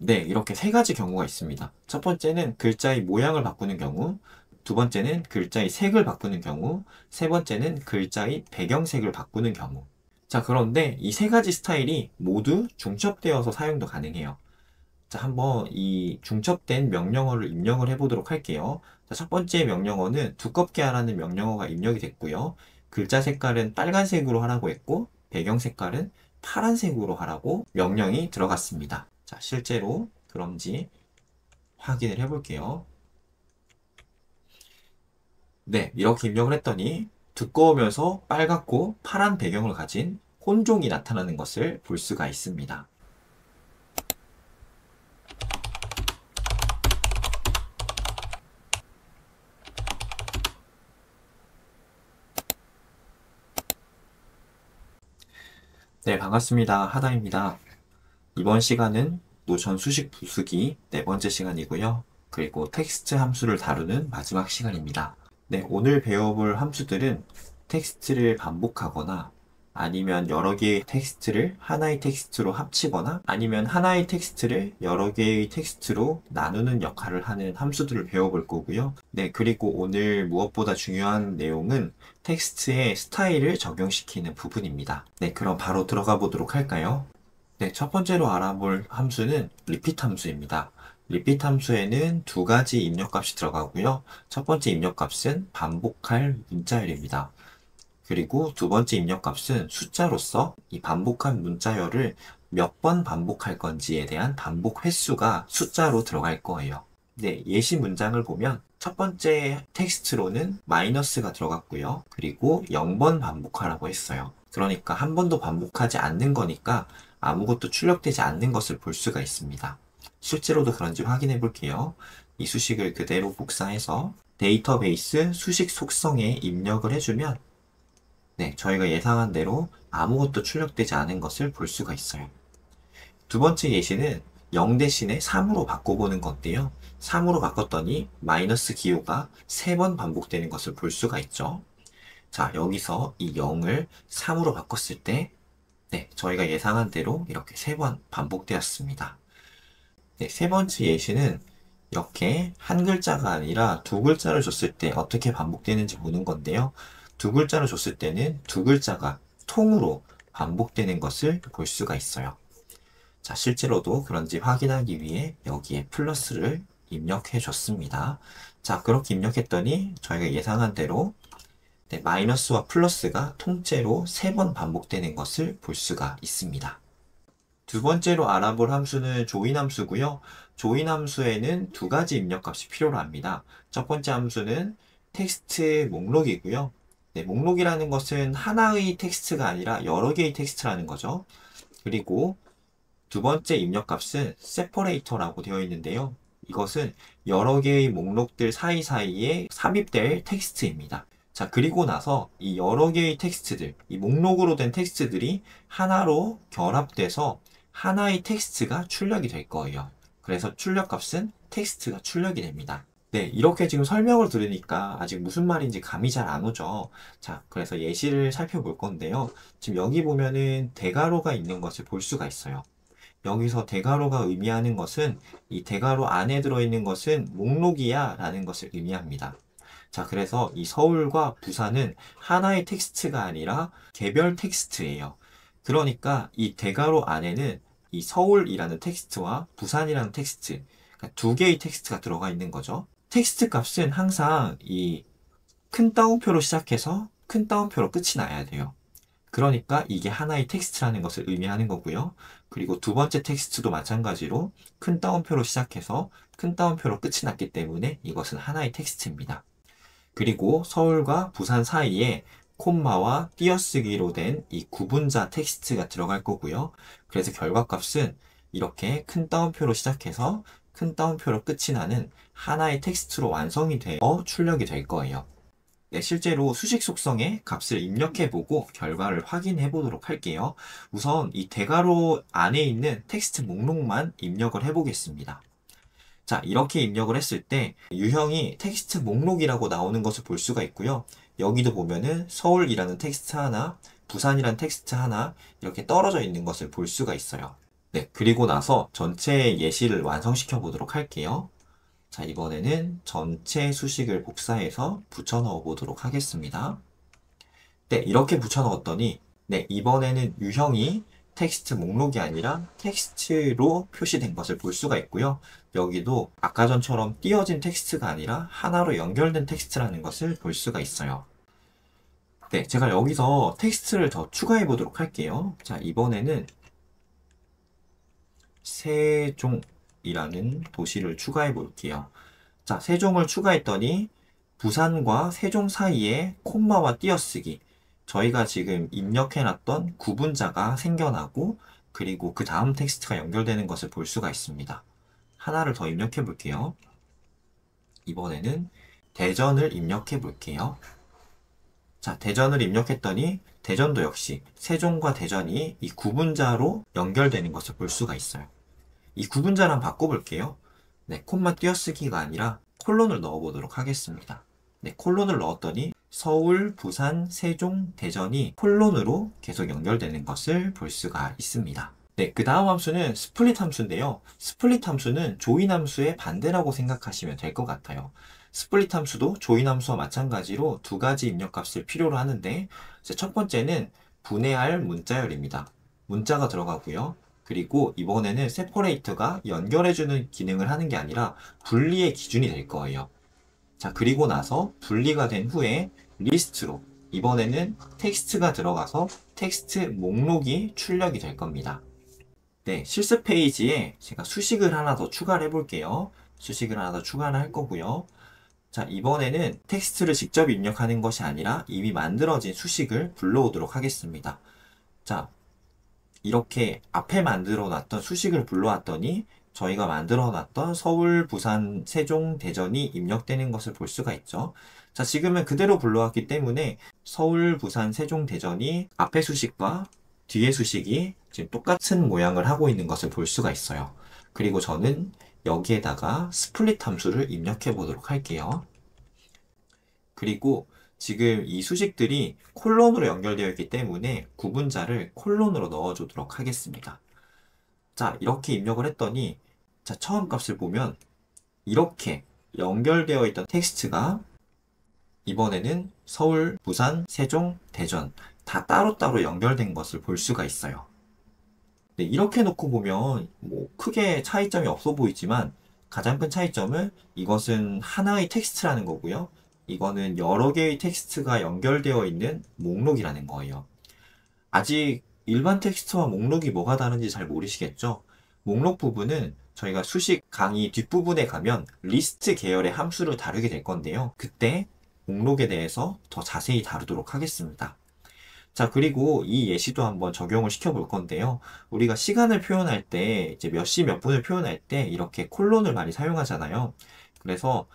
네, 이렇게 세 가지 경우가 있습니다. 첫 번째는 글자의 모양을 바꾸는 경우, 두 번째는 글자의 색을 바꾸는 경우, 세 번째는 글자의 배경색을 바꾸는 경우. 자, 그런데 이 세 가지 스타일이 모두 중첩되어서 사용도 가능해요. 자, 한번 이 중첩된 명령어를 입력을 해보도록 할게요. 자, 첫 번째 명령어는 두껍게 하라는 명령어가 입력이 됐고요. 글자 색깔은 빨간색으로 하라고 했고, 배경 색깔은 파란색으로 하라고 명령이 들어갔습니다. 자, 실제로 그런지 확인을 해볼게요. 네, 이렇게 입력을 했더니 두꺼우면서 빨갛고 파란 배경을 가진 혼종이 나타나는 것을 볼 수가 있습니다. 네, 반갑습니다. 하다입니다. 이번 시간은 노션 수식 부수기 네 번째 시간이고요. 그리고 텍스트 함수를 다루는 마지막 시간입니다. 네, 오늘 배워볼 함수들은 텍스트를 반복하거나 아니면 여러 개의 텍스트를 하나의 텍스트로 합치거나 아니면 하나의 텍스트를 여러 개의 텍스트로 나누는 역할을 하는 함수들을 배워볼 거고요. 네, 그리고 오늘 무엇보다 중요한 내용은 텍스트의 스타일을 적용시키는 부분입니다. 네, 그럼 바로 들어가 보도록 할까요? 네, 첫 번째로 알아볼 함수는 repeat 함수입니다. repeat 함수에는 두 가지 입력값이 들어가고요. 첫 번째 입력값은 반복할 문자열입니다. 그리고 두 번째 입력값은 숫자로서 이 반복한 문자열을 몇 번 반복할 건지에 대한 반복 횟수가 숫자로 들어갈 거예요. 네, 예시 문장을 보면 첫 번째 텍스트로는 마이너스가 들어갔고요. 그리고 0번 반복하라고 했어요. 그러니까 한 번도 반복하지 않는 거니까 아무것도 출력되지 않는 것을 볼 수가 있습니다. 실제로도 그런지 확인해 볼게요. 이 수식을 그대로 복사해서 데이터베이스 수식 속성에 입력을 해주면 네, 저희가 예상한 대로 아무것도 출력되지 않은 것을 볼 수가 있어요. 두 번째 예시는 0 대신에 3으로 바꿔보는 건데요. 3으로 바꿨더니 마이너스 기호가 3번 반복되는 것을 볼 수가 있죠. 자, 여기서 이 0을 3으로 바꿨을 때 네, 저희가 예상한 대로 이렇게 3번 반복되었습니다. 네, 세 번째 예시는 이렇게 한 글자가 아니라 두 글자를 줬을 때 어떻게 반복되는지 보는 건데요. 두 글자를 줬을 때는 두 글자가 통으로 반복되는 것을 볼 수가 있어요. 자, 실제로도 그런지 확인하기 위해 여기에 플러스를 입력해 줬습니다. 자, 그렇게 입력했더니 저희가 예상한 대로 네, 마이너스와 플러스가 통째로 3번 반복되는 것을 볼 수가 있습니다. 두 번째로 알아볼 함수는 조인 함수고요. 조인 함수에는 두 가지 입력값이 필요로 합니다. 첫 번째 함수는 텍스트 목록이고요. 네, 목록이라는 것은 하나의 텍스트가 아니라 여러 개의 텍스트라는 거죠. 그리고 두 번째 입력값은 separator라고 되어 있는데요. 이것은 여러 개의 목록들 사이사이에 삽입될 텍스트입니다. 자, 그리고 나서 이 여러 개의 텍스트들, 이 목록으로 된 텍스트들이 하나로 결합돼서 하나의 텍스트가 출력이 될 거예요. 그래서 출력값은 텍스트가 출력이 됩니다. 네, 이렇게 지금 설명을 들으니까 아직 무슨 말인지 감이 잘 안 오죠. 자, 그래서 예시를 살펴볼 건데요. 지금 여기 보면은 대괄호가 있는 것을 볼 수가 있어요. 여기서 대괄호가 의미하는 것은 이 대괄호 안에 들어있는 것은 목록이야 라는 것을 의미합니다. 자, 그래서 이 서울과 부산은 하나의 텍스트가 아니라 개별 텍스트예요. 그러니까 이 대괄호 안에는 이 서울이라는 텍스트와 부산이라는 텍스트, 그러니까 두 개의 텍스트가 들어가 있는 거죠. 텍스트 값은 항상 이 큰 따옴표로 시작해서 큰 따옴표로 끝이 나야 돼요. 그러니까 이게 하나의 텍스트라는 것을 의미하는 거고요. 그리고 두 번째 텍스트도 마찬가지로 큰 따옴표로 시작해서 큰 따옴표로 끝이 났기 때문에 이것은 하나의 텍스트입니다. 그리고 서울과 부산 사이에 콤마와 띄어쓰기로 된 이 구분자 텍스트가 들어갈 거고요. 그래서 결과값은 이렇게 큰 따옴표로 시작해서 큰 따옴표로 끝이 나는 하나의 텍스트로 완성이 되어 출력이 될 거예요. 네, 실제로 수식 속성에 값을 입력해보고 결과를 확인해 보도록 할게요. 우선 이 대괄호 안에 있는 텍스트 목록만 입력을 해보겠습니다. 자, 이렇게 입력을 했을 때 유형이 텍스트 목록이라고 나오는 것을 볼 수가 있고요. 여기도 보면은 서울이라는 텍스트 하나, 부산이라는 텍스트 하나 이렇게 떨어져 있는 것을 볼 수가 있어요. 네, 그리고 나서 전체 예시를 완성시켜 보도록 할게요. 자, 이번에는 전체 수식을 복사해서 붙여 넣어 보도록 하겠습니다. 네, 이렇게 붙여 넣었더니, 네, 이번에는 유형이 텍스트 목록이 아니라 텍스트로 표시된 것을 볼 수가 있고요. 여기도 아까 전처럼 띄어진 텍스트가 아니라 하나로 연결된 텍스트라는 것을 볼 수가 있어요. 네, 제가 여기서 텍스트를 더 추가해 보도록 할게요. 자, 이번에는 세종이라는 도시를 추가해 볼게요. 자, 세종을 추가했더니 부산과 세종 사이에 콤마와 띄어쓰기, 저희가 지금 입력해놨던 구분자가 생겨나고 그리고 그 다음 텍스트가 연결되는 것을 볼 수가 있습니다. 하나를 더 입력해 볼게요. 이번에는 대전을 입력해 볼게요. 자, 대전을 입력했더니 대전도 역시 세종과 대전이 이 구분자로 연결되는 것을 볼 수가 있어요. 이 구분자랑 바꿔볼게요. 네, 콤마 띄어쓰기가 아니라 콜론을 넣어보도록 하겠습니다. 네, 콜론을 넣었더니 서울, 부산, 세종, 대전이 콜론으로 계속 연결되는 것을 볼 수가 있습니다. 네, 그 다음 함수는 스플릿 함수인데요. 스플릿 함수는 조인 함수의 반대라고 생각하시면 될 것 같아요. 스플릿 함수도 조인 함수와 마찬가지로 두 가지 입력값을 필요로 하는데, 첫 번째는 분해할 문자열입니다. 문자가 들어가고요. 그리고 이번에는 세퍼레이터가 연결해주는 기능을 하는 게 아니라 분리의 기준이 될 거예요. 자, 그리고 나서 분리가 된 후에 리스트로 이번에는 텍스트가 들어가서 텍스트 목록이 출력이 될 겁니다. 네, 실습 페이지에 제가 수식을 하나 더 추가를 해볼게요. 수식을 하나 더 추가를 할 거고요. 자, 이번에는 텍스트를 직접 입력하는 것이 아니라 이미 만들어진 수식을 불러오도록 하겠습니다. 자, 이렇게 앞에 만들어 놨던 수식을 불러왔더니 저희가 만들어 놨던 서울, 부산, 세종, 대전이 입력되는 것을 볼 수가 있죠. 자, 지금은 그대로 불러왔기 때문에 서울, 부산, 세종, 대전이 앞에 수식과 뒤에 수식이 지금 똑같은 모양을 하고 있는 것을 볼 수가 있어요. 그리고 저는 여기에다가 스플릿 함수를 입력해 보도록 할게요. 그리고 지금 이 수식들이 콜론으로 연결되어 있기 때문에 구분자를 콜론으로 넣어주도록 하겠습니다. 자, 이렇게 입력을 했더니 자, 처음 값을 보면 이렇게 연결되어 있던 텍스트가 이번에는 서울, 부산, 세종, 대전 다 따로따로 연결된 것을 볼 수가 있어요. 네, 이렇게 놓고 보면 뭐 크게 차이점이 없어 보이지만 가장 큰 차이점은 이것은 하나의 텍스트라는 거고요. 이거는 여러 개의 텍스트가 연결되어 있는 목록이라는 거예요. 아직 일반 텍스트와 목록이 뭐가 다른지 잘 모르시겠죠? 목록 부분은 저희가 수식 강의 뒷부분에 가면 리스트 계열의 함수를 다루게 될 건데요. 그때 목록에 대해서 더 자세히 다루도록 하겠습니다. 자, 그리고 이 예시도 한번 적용을 시켜볼 건데요. 우리가 시간을 표현할 때, 이제 몇 시 몇 분을 표현할 때 이렇게 콜론을 많이 사용하잖아요. 그래서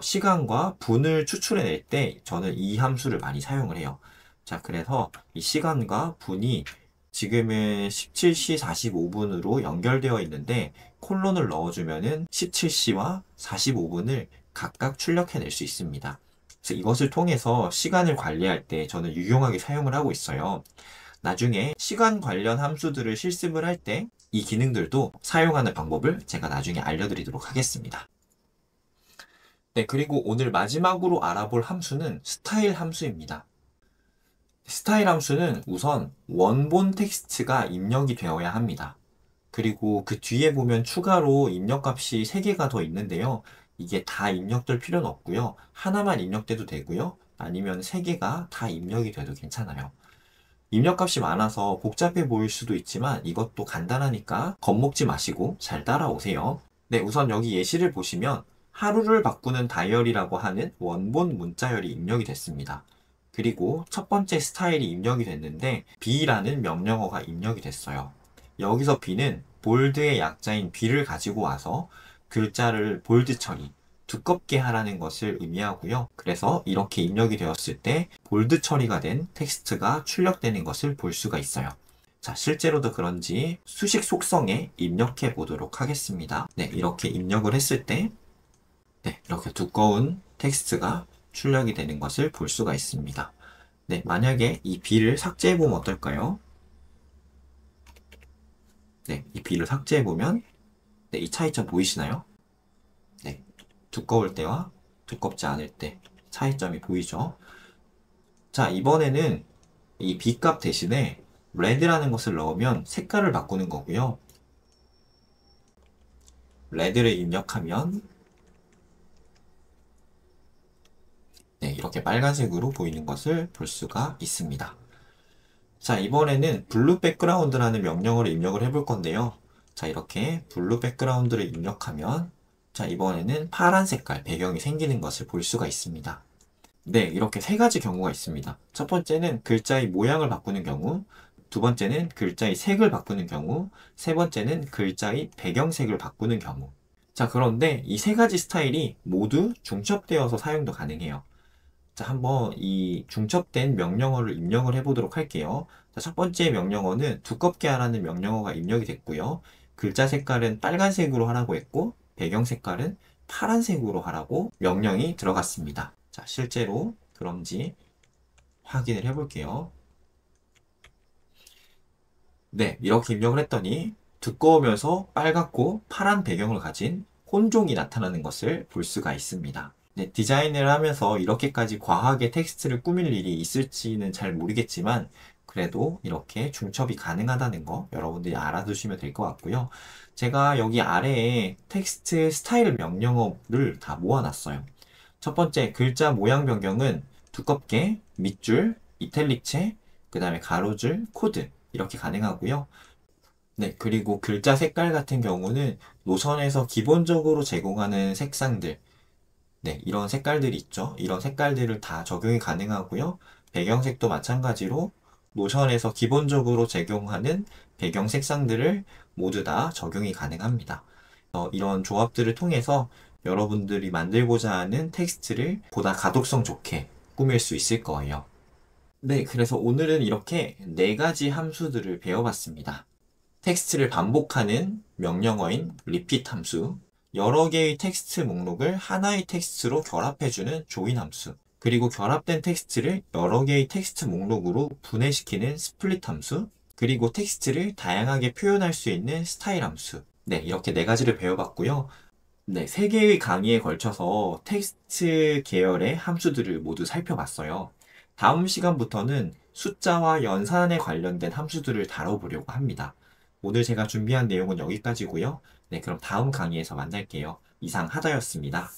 시간과 분을 추출해낼 때 저는 이 함수를 많이 사용을 해요. 자, 그래서 이 시간과 분이 지금은 17시 45분으로 연결되어 있는데 콜론을 넣어주면은 17시와 45분을 각각 출력해낼 수 있습니다. 그래서 이것을 통해서 시간을 관리할 때 저는 유용하게 사용을 하고 있어요. 나중에 시간 관련 함수들을 실습을 할 때 이 기능들도 사용하는 방법을 제가 나중에 알려드리도록 하겠습니다. 네, 그리고 오늘 마지막으로 알아볼 함수는 스타일 함수입니다. 스타일 함수는 우선 원본 텍스트가 입력이 되어야 합니다. 그리고 그 뒤에 보면 추가로 입력값이 3개가 더 있는데요. 이게 다 입력될 필요는 없고요. 하나만 입력돼도 되고요. 아니면 3개가 다 입력이 돼도 괜찮아요. 입력값이 많아서 복잡해 보일 수도 있지만 이것도 간단하니까 겁먹지 마시고 잘 따라오세요. 네, 우선 여기 예시를 보시면 하루를 바꾸는 다이어리라고 하는 원본 문자열이 입력이 됐습니다. 그리고 첫 번째 스타일이 입력이 됐는데 B라는 명령어가 입력이 됐어요. 여기서 B는 볼드의 약자인 B를 가지고 와서 글자를 볼드 처리, 두껍게 하라는 것을 의미하고요. 그래서 이렇게 입력이 되었을 때 볼드 처리가 된 텍스트가 출력되는 것을 볼 수가 있어요. 자, 실제로도 그런지 수식 속성에 입력해 보도록 하겠습니다. 네, 이렇게 입력을 했을 때 네, 이렇게 두꺼운 텍스트가 출력이 되는 것을 볼 수가 있습니다. 네, 만약에 이 B를 삭제해 보면 어떨까요? 네, 이 B를 삭제해보면, 네, 이 차이점 보이시나요? 네, 두꺼울 때와 두껍지 않을 때 차이점이 보이죠? 자, 이번에는 이 B 값 대신에 red라는 것을 넣으면 색깔을 바꾸는 거고요. red를 입력하면 네, 이렇게 빨간색으로 보이는 것을 볼 수가 있습니다. 자, 이번에는 블루 백그라운드라는 명령어를 입력을 해볼 건데요. 자, 이렇게 블루 백그라운드를 입력하면 자, 이번에는 파란 색깔 배경이 생기는 것을 볼 수가 있습니다. 네, 이렇게 세 가지 경우가 있습니다. 첫 번째는 글자의 모양을 바꾸는 경우, 두 번째는 글자의 색을 바꾸는 경우, 세 번째는 글자의 배경색을 바꾸는 경우. 자, 그런데 이 세 가지 스타일이 모두 중첩되어서 사용도 가능해요. 자, 한번 이 중첩된 명령어를 입력을 해보도록 할게요. 자, 첫 번째 명령어는 두껍게 하라는 명령어가 입력이 됐고요. 글자 색깔은 빨간색으로 하라고 했고, 배경 색깔은 파란색으로 하라고 명령이 들어갔습니다. 자, 실제로 그런지 확인을 해볼게요. 네, 이렇게 입력을 했더니 두꺼우면서 빨갛고 파란 배경을 가진 혼종이 나타나는 것을 볼 수가 있습니다. 네, 디자인을 하면서 이렇게까지 과하게 텍스트를 꾸밀 일이 있을지는 잘 모르겠지만 그래도 이렇게 중첩이 가능하다는 거 여러분들이 알아두시면 될 것 같고요. 제가 여기 아래에 텍스트 스타일 명령어를 다 모아놨어요. 첫 번째 글자 모양 변경은 두껍게, 밑줄, 이탈릭체, 그 다음에 가로줄, 코드 이렇게 가능하고요. 네, 그리고 글자 색깔 같은 경우는 노션에서 기본적으로 제공하는 색상들, 네, 이런 색깔들이 있죠. 이런 색깔들을 다 적용이 가능하고요. 배경색도 마찬가지로 노션에서 기본적으로 제공하는 배경 색상들을 모두 다 적용이 가능합니다. 이런 조합들을 통해서 여러분들이 만들고자 하는 텍스트를 보다 가독성 좋게 꾸밀 수 있을 거예요. 네, 그래서 오늘은 이렇게 네 가지 함수들을 배워봤습니다. 텍스트를 반복하는 명령어인 repeat 함수, 여러 개의 텍스트 목록을 하나의 텍스트로 결합해주는 join 함수, 그리고 결합된 텍스트를 여러 개의 텍스트 목록으로 분해시키는 split 함수, 그리고 텍스트를 다양하게 표현할 수 있는 스타일 함수. 네, 이렇게 네 가지를 배워봤고요. 네, 세 개의 강의에 걸쳐서 텍스트 계열의 함수들을 모두 살펴봤어요. 다음 시간부터는 숫자와 연산에 관련된 함수들을 다뤄보려고 합니다. 오늘 제가 준비한 내용은 여기까지고요. 네, 그럼 다음 강의에서 만날게요. 이상 하다였습니다.